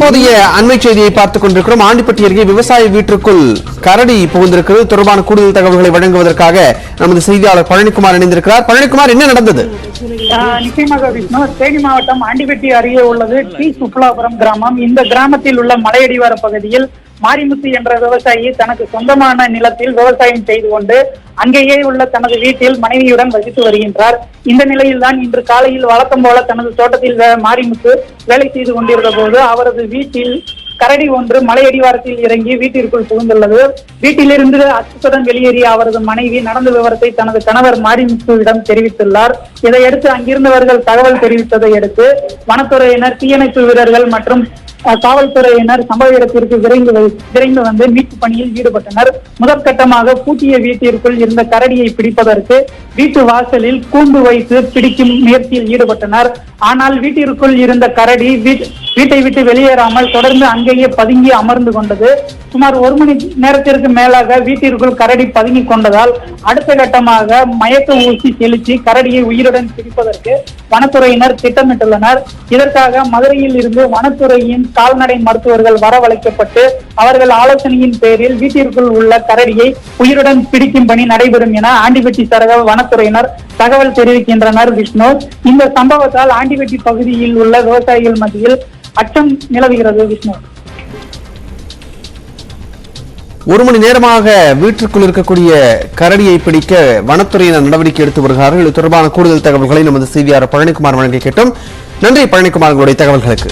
தற்போதைய அண்மை செய்தியை பார்த்துக் கொண்டிருக்கிறோம். ஆண்டிப்பட்டி அருகே விவசாய வீட்டிற்குள் கரடி புகுந்திருக்கிறது. தொடர்பான கூடுதல் தகவல்களை வழங்குவதற்காக நமது செய்தியாளர் பழனிக்குமார் இணைந்திருக்கிறார். பழனிக்குமார், என்ன நடந்தது? நிச்சயமாக விஷ்ணு, தேனி மாவட்டம் ஆண்டிப்பட்டி அருகே உள்ளது டி சுப்புலாபுரம் கிராமம். இந்த கிராமத்தில் உள்ள மலையடிவார பகுதியில் மாரிமுத்து என்ற விவசாயி தனக்கு சொந்தமான நிலத்தில் விவசாயம் செய்து கொண்டு அங்கேயே உள்ள தனது வீட்டில் மனைவியுடன் வசித்து வருகின்றார். இந்த நிலையில்தான் இன்று காலையில் வழக்கம் போல தனது தோட்டத்தில் மாரிமுத்து வேலை செய்து கொண்டிருந்த போது அவரது வீட்டில் கரடி ஒன்று மலையடிவாரத்தில் இறங்கி வீட்டிற்குள் புகுந்துள்ளது. வீட்டிலிருந்து அச்சத்துடன் வெளியேறிய அவரது மனைவி நடந்த விவரத்தை தனது கணவர் மாரிமுத்துவிடம் தெரிவித்துள்ளார். இதையடுத்து அங்கிருந்தவர்கள் தகவல் தெரிவித்ததை அடுத்து வனத்துறையினர், தீயணைப்பு வீரர்கள் மற்றும் காவல்துறையினர் சம்பவ இடத்திற்கு விரைந்து வந்து மீட்பு பணியில் ஈடுபட்டனர். முதற்கட்டமாக பூட்டிய வீட்டிற்குள் இருந்த கரடியை பிடிப்பதற்கு வீட்டு வாசலில் கூண்டு வைத்து பிடிக்கும் முயற்சியில் ஈடுபட்டனர். ஆனால் வீட்டிற்குள் இருந்த கரடி வீட்டை விட்டு வெளியேறாமல் தொடர்ந்து அங்கேயே பதுங்கி அமர்ந்து கொண்டது. சுமார் 1 மணி நேரத்திற்கு மேலாக வீட்டிற்குள் கரடி பதுங்கி கொண்டதால் அடுத்த கட்டமாக மயக்க ஊசி செலுத்தி கரடியை உயிருடன் பிடிப்பதற்கு வனத்துறையினர் திட்டமிட்டுள்ளனர். இதற்காக மதுரையில் இருந்து வனத்துறையின் கால்நடை மருத்துவர்கள் வரவழைக்கப்பட்டு அவர்கள் ஆலோசனையின் பேரில் வீட்டிற்குள் உள்ள கரடியை உயிருடன் பிடிக்கும் பணி நடைபெறும் என ஆண்டிப்பட்டி சரக வனத்துறையினர் தகவல் தெரிவிக்கின்றனர். விஷ்ணு, இந்த சம்பவத்தால் ஆண்டிப்பட்டி பகுதியில் உள்ள விவசாயிகள் மத்தியில் அச்சம் நிலவுகிறது. விஷ்ணு, 1 மணி நேரமாக வீட்டிற்குள் இருக்கக்கூடிய கரடியை பிடிக்க வனத்துறையினர் நடவடிக்கை எடுத்து வருகிறார்கள். இது தொடர்பான கூடுதல் தகவல்களை நமது செய்தியாளர் பழனிக்குமார் வழங்கி கேட்டோம். நன்றி பழனிக்குமார், உங்களுடைய தகவல்களுக்கு.